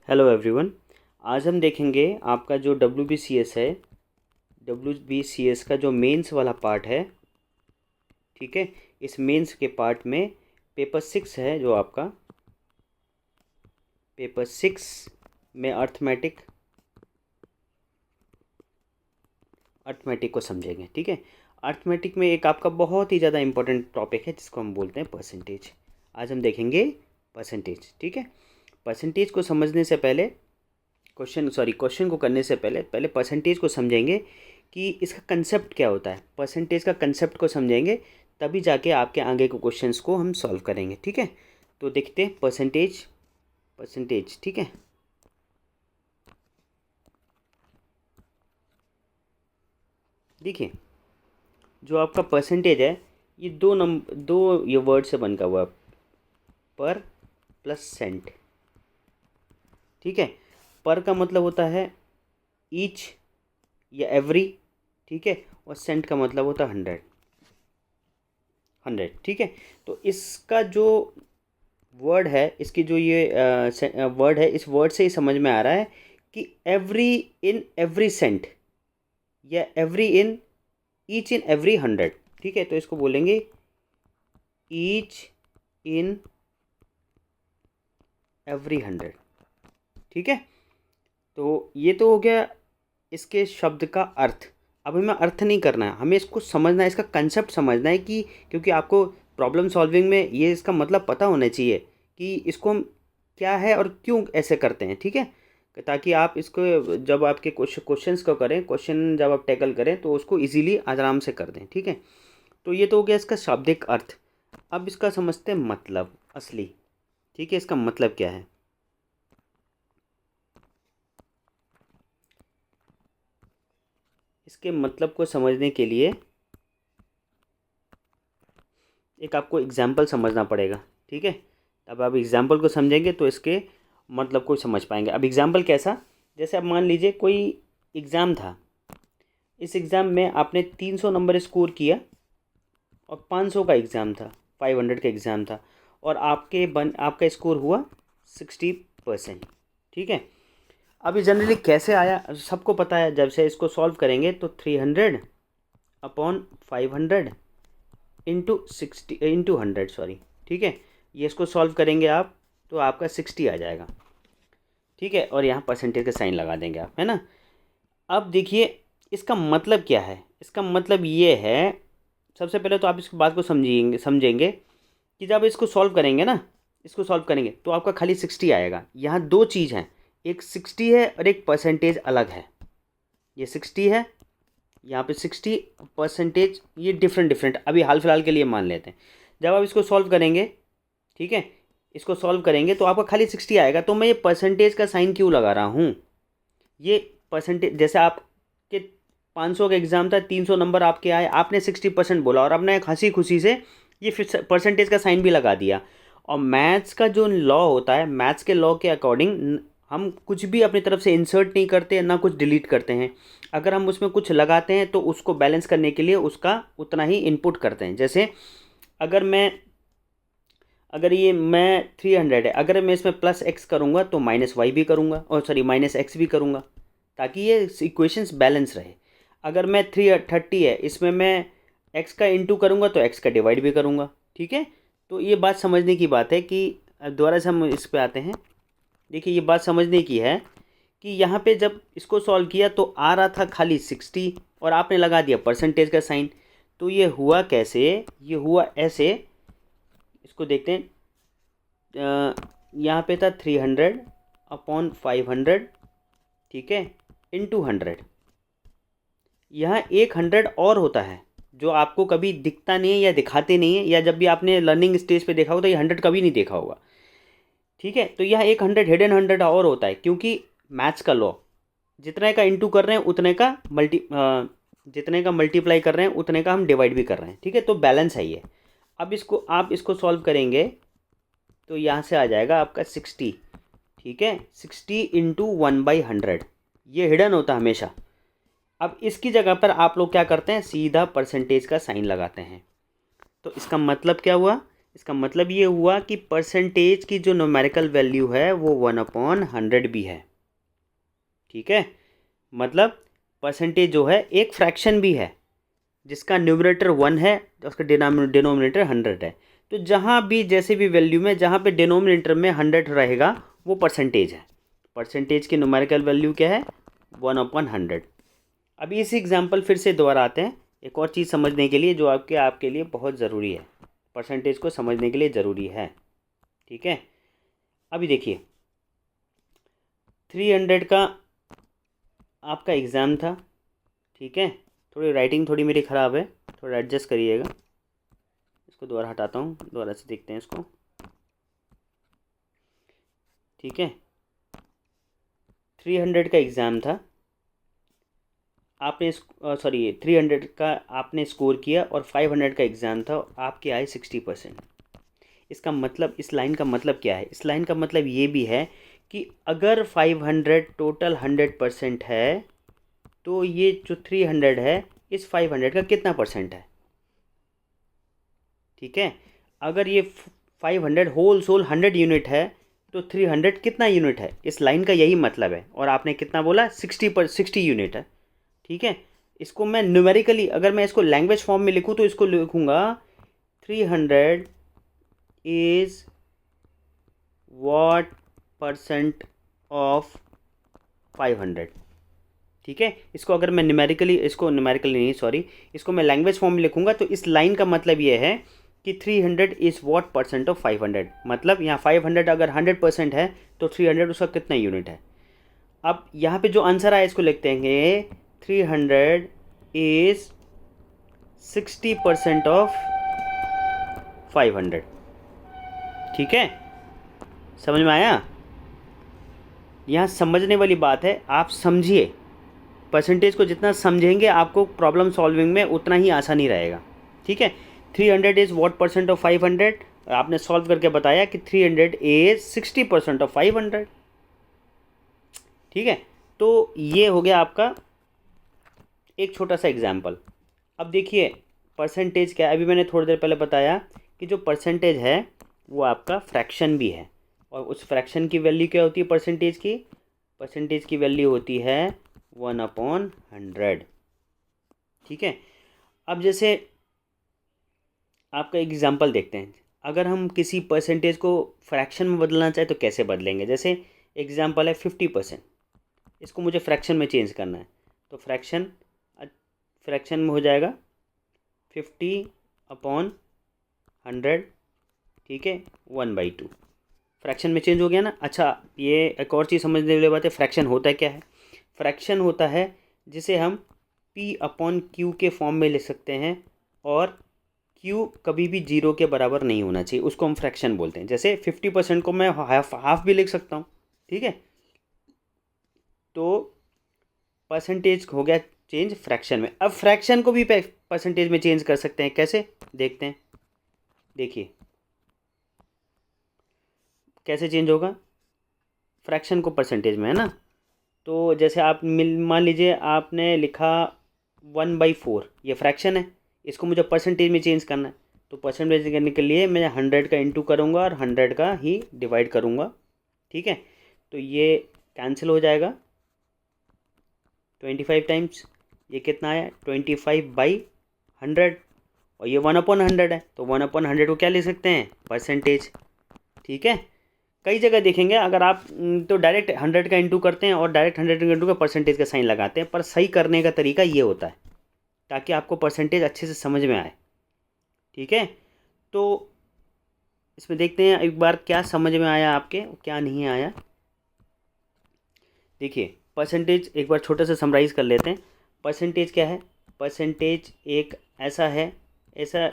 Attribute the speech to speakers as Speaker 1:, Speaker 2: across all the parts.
Speaker 1: Hello everyone. आज हम देखेंगे आपका जो WBCS है, WBCS का जो मेंस वाला पार्ट है। ठीक है, इस मेंस के पार्ट में पेपर 6 है, जो आपका पेपर 6 में अर्थमेटिक को समझेंगे। ठीक है, अर्थमेटिक में एक आपका बहुत ही ज़्यादा इंपॉर्टेंट टॉपिक है जिसको हम बोलते हैं परसेंटेज। आज हम देखेंगे परसेंटेज। ठीक है, परसेंटेज को समझने से पहले क्वेश्चन को करने से पहले परसेंटेज को समझेंगे कि इसका कंसेप्ट क्या होता है। परसेंटेज का कंसेप्ट को समझेंगे तभी जाके आपके आगे के क्वेश्चंस को हम सॉल्व करेंगे। ठीक है, तो देखते हैं परसेंटेज। ठीक है, देखिए जो आपका परसेंटेज है ये दो ये वर्ड से बन का हुआ, पर प्लस सेंट। ठीक है, पर का मतलब होता है ईच या एवरी। ठीक है, और सेंट का मतलब होता है 100। ठीक है, तो इसका जो वर्ड है, इसकी जो ये वर्ड है, इस वर्ड से ही समझ में आ रहा है कि एवरी सेंट या every in each in every 100। ठीक है, तो इसको बोलेंगे ईच इन एवरी 100। ठीक है, तो ये तो हो गया इसके शब्द का अर्थ। अब हमें अर्थ नहीं करना है, हमें इसको समझना है, इसका कंसेप्ट समझना है कि क्योंकि आपको प्रॉब्लम सॉल्विंग में ये इसका मतलब पता होना चाहिए कि इसको हम क्या है और क्यों ऐसे करते हैं। ठीक है, ताकि आप इसको जब आपके क्वेश्चंस को करें, क्वेश्चन जब आप टैकल करें तो उसको इजीली आराम से कर दें। ठीक है, तो ये तो हो गया इसका शाब्दिक अर्थ। अब इसका समझते हैं मतलब असली। ठीक है, इसका मतलब क्या है। इसके मतलब को समझने के लिए एक आपको एग्जाम्पल समझना पड़ेगा। ठीक है, अब आप एग्जाम्पल को समझेंगे तो इसके मतलब को समझ पाएंगे। अब एग्जाम्पल कैसा, जैसे आप मान लीजिए कोई एग्ज़ाम था, इस एग्ज़ाम में आपने 300 नंबर स्कोर किया और 500 का एग्ज़ाम था, 500 का एग्ज़ाम था, और आपका स्कोर हुआ 60%। ठीक है, अभी जनरली कैसे आया सबको पता है। जब से इसको सॉल्व करेंगे तो 300 अपॉन 500 इंटू 100, सॉरी। ठीक है, ये इसको सॉल्व करेंगे आप तो आपका 60 आ जाएगा। ठीक है, और यहाँ परसेंटेज का साइन लगा देंगे आप, है ना। अब देखिए इसका मतलब क्या है। इसका मतलब ये है, सबसे पहले तो आप इस बात को समझेंगे कि जब इसको सॉल्व करेंगे ना, इसको सॉल्व करेंगे तो आपका खाली 60 आएगा। यहाँ दो चीज़ हैं, एक 60 है और एक परसेंटेज अलग है। ये 60 है, यहाँ पे 60 परसेंटेज, ये डिफरेंट अभी हाल फिलहाल के लिए मान लेते हैं। जब आप इसको सॉल्व करेंगे, ठीक है, इसको सॉल्व करेंगे तो आपका खाली 60 आएगा। तो मैं ये परसेंटेज का साइन क्यों लगा रहा हूँ। ये परसेंटेज, जैसे आपके 500 का एग्ज़ाम था, 300 नंबर आपके आए, आपने 60% बोला और आपने एक हंसी खुशी से ये परसेंटेज का साइन भी लगा दिया। और मैथ्स का जो लॉ होता है, मैथ्स के लॉ के अकॉर्डिंग हम कुछ भी अपनी तरफ से इंसर्ट नहीं करते ना कुछ डिलीट करते हैं। अगर हम उसमें कुछ लगाते हैं तो उसको बैलेंस करने के लिए उसका उतना ही इनपुट करते हैं। जैसे अगर ये मैं 300 है, अगर मैं इसमें प्लस एक्स करूँगा तो माइनस वाई भी करूँगा, और सॉरी माइनस एक्स भी करूँगा, ताकि ये इक्वेशंस बैलेंस रहे। अगर मैं 330 है, इसमें मैं एक्स का इंटू करूँगा तो एक्स का डिवाइड भी करूँगा। ठीक है, तो ये बात समझने की बात है कि दोबारा से हम इस पे आते हैं। देखिए ये बात समझने की है कि यहाँ पे जब इसको सॉल्व किया तो आ रहा था खाली 60 और आपने लगा दिया परसेंटेज का साइन। तो ये हुआ कैसे, ये हुआ ऐसे, इसको देखते हैं। यहाँ पे था 300 अपॉन 500, ठीक है, इंटू 100। यहाँ एक 100 और होता है जो आपको कभी दिखता नहीं है या दिखाते नहीं है, या जब भी आपने लर्निंग स्टेज पे देखा होगा तो ये 100 कभी नहीं देखा होगा। ठीक है, तो यहाँ एक 100 हिडन 100 और होता है, क्योंकि मैथ्स का लॉ, जितने का इंटू कर रहे हैं जितने का मल्टीप्लाई कर रहे हैं उतने का हम डिवाइड भी कर रहे हैं। ठीक है, तो बैलेंस है ये। अब आप इसको सॉल्व करेंगे तो यहाँ से आ जाएगा आपका 60। ठीक है, 60 इंटू 1/100, ये हिडन होता है हमेशा। अब इसकी जगह पर आप लोग क्या करते हैं, सीधा परसेंटेज का साइन लगाते हैं। तो इसका मतलब क्या हुआ, इसका मतलब ये हुआ कि परसेंटेज की जो न्यूमेरिकल वैल्यू है वो 1/100 भी है। ठीक है, मतलब परसेंटेज जो है एक फ्रैक्शन भी है जिसका न्यूमरेटर 1 है, उसका डिनोमिनेटर 100 है। तो जहाँ भी जैसे भी वैल्यू में जहाँ पे डिनोमिनेटर में 100 रहेगा वो परसेंटेज है। परसेंटेज की न्यूमेरिकल वैल्यू क्या है? 1/100। अभी इसी एग्जांपल फिर से दोबारा आते हैं एक और चीज़ समझने के लिए जो आपके लिए बहुत ज़रूरी है, परसेंटेज को समझने के लिए ज़रूरी है। ठीक है, अभी देखिए 300 का आपका एग्ज़ाम था। ठीक है, थोड़ी राइटिंग थोड़ी मेरी ख़राब है, थोड़ा एडजस्ट करिएगा। इसको दोबारा हटाता हूँ, दोबारा से देखते हैं इसको। ठीक है, 300 का एग्ज़ाम था, आपने 300 का आपने स्कोर किया और 500 का एग्ज़ाम था, आपके आए 60%। इसका मतलब, इस लाइन का मतलब क्या है? इस लाइन का मतलब ये भी है कि अगर 500 टोटल 100% है तो ये जो 300 है इस 500 का कितना परसेंट है? ठीक है, अगर ये 500 होल सोल 100 यूनिट है तो 300 कितना यूनिट है? इस लाइन का यही मतलब है। और आपने कितना बोला? 60 यूनिट है। ठीक है, इसको मैं न्यूमेरिकली अगर मैं इसको लैंग्वेज फॉर्म में लिखूँ तो इसको लिखूँगा 300 इज़ व्हाट परसेंट ऑफ 500। ठीक है, इसको अगर मैं इसको मैं लैंग्वेज फॉर्म में लिखूँगा तो इस लाइन का मतलब ये है कि 300 इज़ व्हाट परसेंट ऑफ 500। मतलब यहाँ 500 अगर 100% है तो 300 उसका कितना यूनिट है? अब यहाँ पे जो आंसर आया इसको लिखते हैं 300 इज़ 60% ऑफ 500। ठीक है, समझ में आया? यहाँ समझने वाली बात है, आप समझिए। परसेंटेज को जितना समझेंगे आपको प्रॉब्लम सॉल्विंग में उतना ही आसानी रहेगा। ठीक है, 300 इज़ व्हाट परसेंट ऑफ 500, आपने सॉल्व करके बताया कि 300 इज़ 60% ऑफ 500। ठीक है, तो ये हो गया आपका एक छोटा सा एग्जाम्पल। अब देखिए परसेंटेज क्या है, अभी मैंने थोड़ी देर पहले बताया कि जो परसेंटेज है वो आपका फ्रैक्शन भी है। और उस फ्रैक्शन की वैल्यू क्या होती है? परसेंटेज की वैल्यू होती है 1/100। ठीक है, अब जैसे आपका एग्जांपल देखते हैं, अगर हम किसी परसेंटेज को फ्रैक्शन में बदलना चाहे तो कैसे बदलेंगे? जैसे एग्जांपल है 50%, इसको मुझे फ्रैक्शन में चेंज करना है तो फ्रैक्शन में हो जाएगा 50/100। ठीक है, 1/2 फ्रैक्शन में चेंज हो गया ना। अच्छा, ये एक और चीज़ समझने वाली बात है, फ्रैक्शन होता क्या है? फ्रैक्शन होता है जिसे हम P/Q के फॉर्म में लिख सकते हैं और Q कभी भी 0 के बराबर नहीं होना चाहिए, उसको हम फ्रैक्शन बोलते हैं। जैसे 50% को मैं हाफ भी लिख सकता हूँ। ठीक है, तो परसेंटेज हो गया चेंज फ्रैक्शन में। अब फ्रैक्शन को भी परसेंटेज में चेंज कर सकते हैं, कैसे देखते हैं। देखिए कैसे चेंज होगा, फ्रैक्शन को परसेंटेज में, है ना। तो जैसे आप मान लीजिए आपने लिखा 1/4, ये फ्रैक्शन है, इसको मुझे परसेंटेज में चेंज करना है। तो परसेंटेज करने के लिए मैं 100 का इंटू करूँगा और 100 का ही डिवाइड करूँगा। ठीक है, तो ये कैंसिल हो जाएगा 25 टाइम्स, ये कितना आया 25/100। और ये 1/100 है तो 1/100 को क्या ले सकते हैं? परसेंटेज। ठीक है, कई जगह देखेंगे अगर आप तो डायरेक्ट 100 का इंटू करते हैं और डायरेक्ट 100 का इंटू का परसेंटेज का साइन लगाते हैं, पर सही करने का तरीका ये होता है ताकि आपको परसेंटेज अच्छे से समझ में आए। ठीक है, तो इसमें देखते हैं एक बार क्या समझ में आया आपके, क्या नहीं आया। देखिए परसेंटेज एक बार छोटा सा समराइज़ कर लेते हैं। परसेंटेज क्या है? परसेंटेज एक ऐसा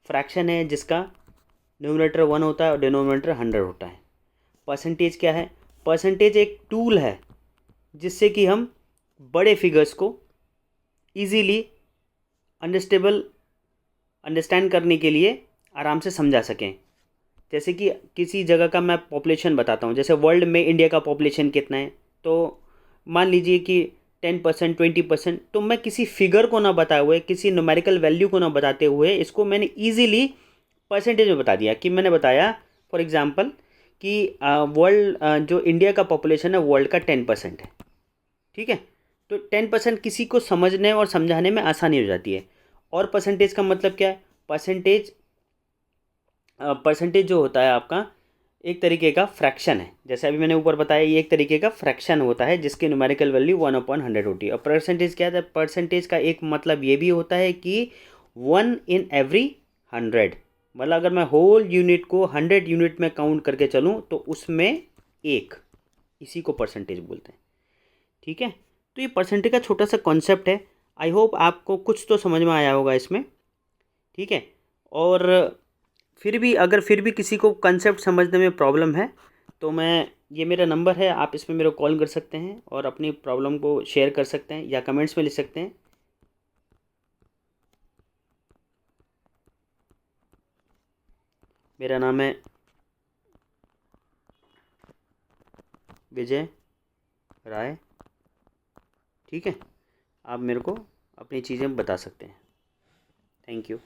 Speaker 1: फ्रैक्शन है जिसका न्यूमरेटर 1 होता है और डिनोमिनेटर 100 होता है। परसेंटेज क्या है? परसेंटेज एक टूल है जिससे कि हम बड़े फिगर्स को इजीली अंडरस्टैंड करने के लिए आराम से समझा सकें। जैसे कि किसी जगह का मैं पॉपुलेशन बताता हूँ, जैसे वर्ल्ड में इंडिया का पॉपुलेशन कितना है, तो मान लीजिए कि 10%, 20%, तो मैं किसी फिगर को ना बताए हुए, किसी न्यूमेरिकल वैल्यू को ना बताते हुए इसको मैंने ईजीली परसेंटेज में बता दिया कि मैंने बताया फॉर एग्ज़ाम्पल कि वर्ल्ड जो इंडिया का पॉपुलेशन है वर्ल्ड का 10% है, ठीक है। तो 10% किसी को समझने और समझाने में आसानी हो जाती है। और परसेंटेज का मतलब क्या है? परसेंटेज जो होता है आपका एक तरीके का फ्रैक्शन है। जैसे अभी मैंने ऊपर बताया, ये एक तरीके का फ्रैक्शन होता है जिसकी न्यूमेरिकल वैल्यू 1/100 होती है। और परसेंटेज क्या है? परसेंटेज का एक मतलब ये भी होता है कि 1/100, मतलब अगर मैं होल यूनिट को 100 यूनिट में काउंट करके चलूँ तो उसमें एक, इसी को परसेंटेज बोलते हैं, ठीक है। तो ये परसेंटेज का छोटा सा कॉन्सेप्ट है। आई होप आपको कुछ तो समझ में आया होगा इसमें, ठीक है। और फिर भी किसी को कंसेप्ट समझने में प्रॉब्लम है तो ये मेरा नंबर है, आप इसमें मेरे को कॉल कर सकते हैं और अपनी प्रॉब्लम को शेयर कर सकते हैं या कमेंट्स में लिख सकते हैं। मेरा नाम है विजय राय, ठीक है। आप मेरे को अपनी चीज़ें बता सकते हैं। Thank you.